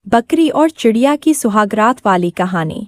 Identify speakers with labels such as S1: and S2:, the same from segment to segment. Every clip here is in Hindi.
S1: बकरी और चिड़िया की सुहागरात वाली कहानी।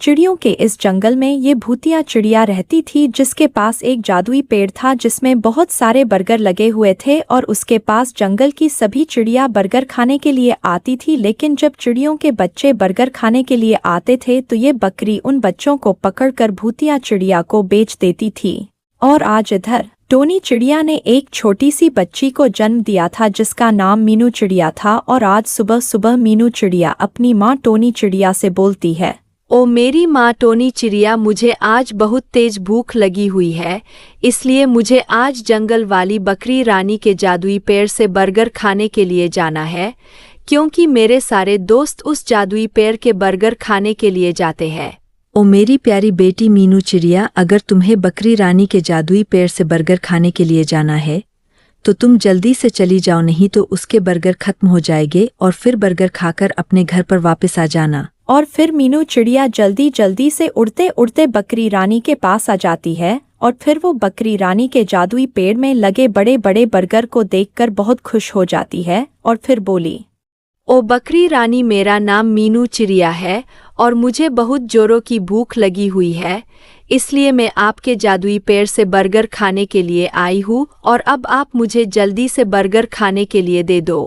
S1: चिड़ियों के इस जंगल में ये भूतिया चिड़िया रहती थी जिसके पास एक जादुई पेड़ था जिसमें बहुत सारे बर्गर लगे हुए थे और उसके पास जंगल की सभी चिड़िया बर्गर खाने के लिए आती थी। लेकिन जब चिड़ियों के बच्चे बर्गर खाने के लिए आते थे तो ये बकरी उन बच्चों को पकड़कर भूतिया चिड़िया को बेच देती थी। और आज इधर टोनी चिड़िया ने एक छोटी सी बच्ची को जन्म दिया था जिसका नाम मीनू चिड़िया था। और आज सुबह सुबह मीनू चिड़िया अपनी माँ टोनी चिड़िया से बोलती है,
S2: ओ मेरी माँ टोनी चिड़िया, मुझे आज बहुत तेज भूख लगी हुई है, इसलिए मुझे आज जंगल वाली बकरी रानी के जादुई पेड़ से बर्गर खाने के लिए जाना है, क्योंकि मेरे सारे दोस्त उस जादुई पेड़ के बर्गर खाने के लिए जाते हैं।
S3: ओ मेरी प्यारी बेटी मीनू चिड़िया, अगर तुम्हें बकरी रानी के जादुई पेड़ से बर्गर खाने के लिए जाना है तो तुम जल्दी से चली जाओ, नहीं तो उसके बर्गर खत्म हो जाएंगे और फिर बर्गर खाकर अपने घर पर वापस आ जाना।
S1: और फिर मीनू चिड़िया जल्दी जल्दी से उड़ते उड़ते बकरी रानी के पास आ जाती है। और फिर वो बकरी रानी के जादुई पेड़ में लगे बड़े बड़े बर्गर को देखकर बहुत खुश हो जाती है और फिर बोली,
S2: ओ बकरी रानी, मेरा नाम मीनू चिड़िया है और मुझे बहुत जोरों की भूख लगी हुई है, इसलिए मैं आपके जादुई पेड़ से बर्गर खाने के लिए आई हूँ और अब आप मुझे जल्दी से बर्गर खाने के लिए दे दो।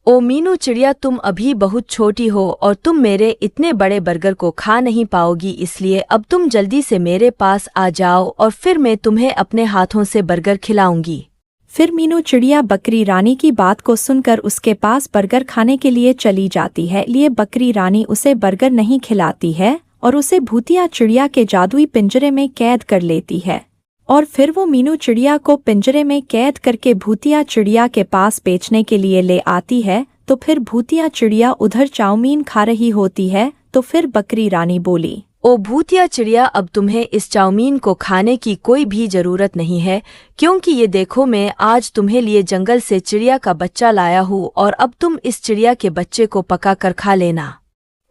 S2: ओ मीनू चिड़िया, तुम अभी बहुत छोटी हो और तुम मेरे इतने बड़े बर्गर को खा नहीं पाओगी, इसलिए अब तुम जल्दी से मेरे पास आ जाओ और फिर मैं तुम्हें अपने हाथों से बर्गर खिलाऊंगी।
S1: फिर मीनू चिड़िया बकरी रानी की बात को सुनकर उसके पास बर्गर खाने के लिए चली जाती है। लिए बकरी रानी उसे बर्गर नहीं खिलाती है और उसे भूतिया चिड़िया के जादुई पिंजरे में कैद कर लेती है। और फिर वो मीनू चिड़िया को पिंजरे में कैद करके भूतिया चिड़िया के पास बेचने के लिए ले आती है। तो फिर भूतिया चिड़िया उधर चाउमीन खा रही होती है। तो फिर बकरी रानी बोली,
S2: ओ भूतिया चिड़िया, अब तुम्हें इस चाउमीन को खाने की कोई भी जरूरत नहीं है, क्योंकि ये देखो, मैं आज तुम्हें लिए जंगल से चिड़िया का बच्चा लाया हूँ और अब तुम इस चिड़िया के बच्चे को पका कर खा लेना।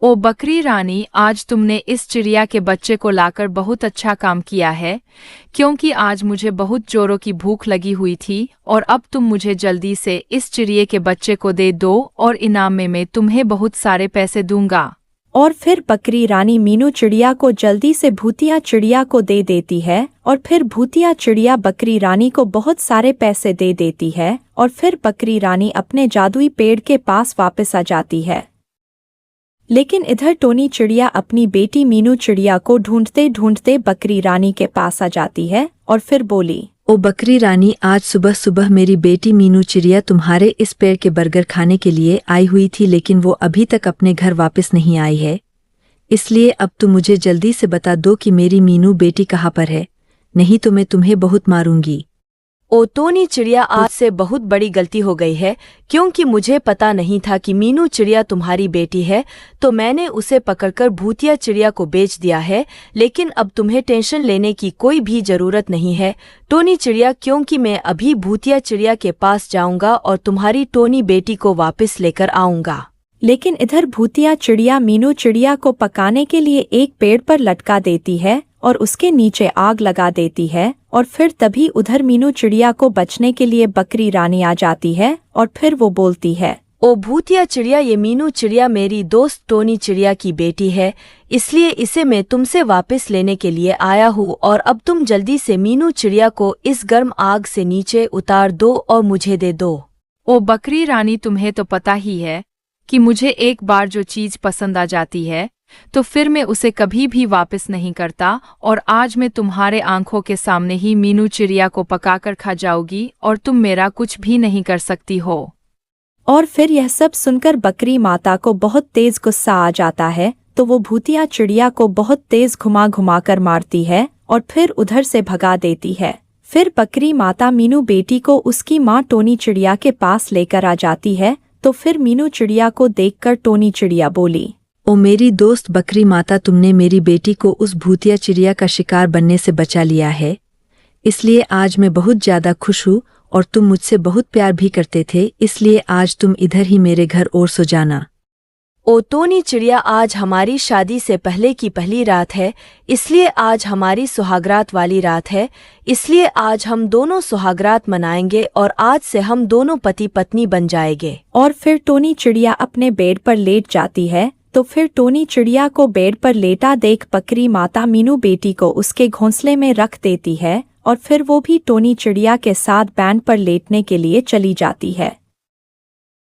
S4: ओ बकरी रानी, आज तुमने इस चिड़िया के बच्चे को लाकर बहुत अच्छा काम किया है, क्योंकि आज मुझे बहुत जोरों की भूख लगी हुई थी और अब तुम मुझे जल्दी से इस चिड़िया के बच्चे को दे दो और इनाम में मैं तुम्हें बहुत सारे पैसे दूंगा।
S1: और फिर बकरी रानी मीनू चिड़िया को जल्दी से भूतिया चिड़िया को दे देती है। और फिर भूतिया चिड़िया बकरी रानी को बहुत सारे पैसे दे देती है और फिर बकरी रानी अपने जादुई पेड़ के पास वापस आ जाती है। लेकिन इधर टोनी चिड़िया अपनी बेटी मीनू चिड़िया को ढूंढते ढूंढते बकरी रानी के पास आ जाती है और फिर बोली,
S3: ओ बकरी रानी, आज सुबह सुबह मेरी बेटी मीनू चिड़िया तुम्हारे इस पेड़ के बर्गर खाने के लिए आई हुई थी, लेकिन वो अभी तक अपने घर वापस नहीं आई है, इसलिए अब तुम मुझे जल्दी से बता दो कि मेरी मीनू बेटी कहाँ पर है, नहीं तो मैं तुम्हें बहुत मारूंगी।
S2: ओ टोनी चिड़िया, आज से बहुत बड़ी गलती हो गई है, क्योंकि मुझे पता नहीं था कि मीनू चिड़िया तुम्हारी बेटी है, तो मैंने उसे पकड़कर भूतिया चिड़िया को बेच दिया है। लेकिन अब तुम्हें टेंशन लेने की कोई भी जरूरत नहीं है टोनी चिड़िया, क्योंकि मैं अभी भूतिया चिड़िया के पास जाऊंगा और तुम्हारी टोनी बेटी को वापस लेकर आऊंगा।
S1: लेकिन इधर भूतिया चिड़िया मीनू चिड़िया को पकाने के लिए एक पेड़ पर लटका देती है और उसके नीचे आग लगा देती है। और फिर तभी उधर मीनू चिड़िया को बचने के लिए बकरी रानी आ जाती है और फिर वो बोलती है,
S2: ओ भूतिया चिड़िया, ये मीनू चिड़िया मेरी दोस्त टोनी चिड़िया की बेटी है, इसलिए इसे मैं तुमसे वापस लेने के लिए आया हूँ और अब तुम जल्दी से मीनू चिड़िया को इस गर्म आग से नीचे उतार दो और मुझे दे दो।
S4: ओ बकरी रानी, तुम्हें तो पता ही है कि मुझे एक बार जो चीज पसंद आ जाती है तो फिर मैं उसे कभी भी वापस नहीं करता, और आज मैं तुम्हारे आंखों के सामने ही मीनू चिड़िया को पकाकर खा जाऊंगी और तुम मेरा कुछ भी नहीं कर सकती हो।
S1: और फिर यह सब सुनकर बकरी माता को बहुत तेज गुस्सा आ जाता है, तो वो भूतिया चिड़िया को बहुत तेज घुमा घुमा कर मारती है और फिर उधर से भगा देती है। फिर बकरी माता मीनू बेटी को उसकी माँ टोनी चिड़िया के पास लेकर आ जाती है। तो फिर मीनू चिड़िया को देखकर टोनी चिड़िया बोली,
S3: ओ मेरी दोस्त बकरी माता, तुमने मेरी बेटी को उस भूतिया चिड़िया का शिकार बनने से बचा लिया है, इसलिए आज मैं बहुत ज़्यादा खुश हूँ और तुम मुझसे बहुत प्यार भी करते थे, इसलिए आज तुम इधर ही मेरे घर और सो जाना।
S2: ओ टोनी चिड़िया, आज हमारी शादी से पहले की पहली रात है, इसलिए आज हमारी सुहागरात वाली रात है, इसलिए आज हम दोनों सुहागरात मनाएंगे और आज से हम दोनों पति पत्नी बन जाएंगे।
S1: और फिर टोनी चिड़िया अपने बेड पर लेट जाती है। तो फिर टोनी चिड़िया को बेड पर लेटा देख बकरी माता मीनू बेटी को उसके घोंसले में रख देती है और फिर वो भी टोनी चिड़िया के साथ बैंड पर लेटने के लिए चली जाती है।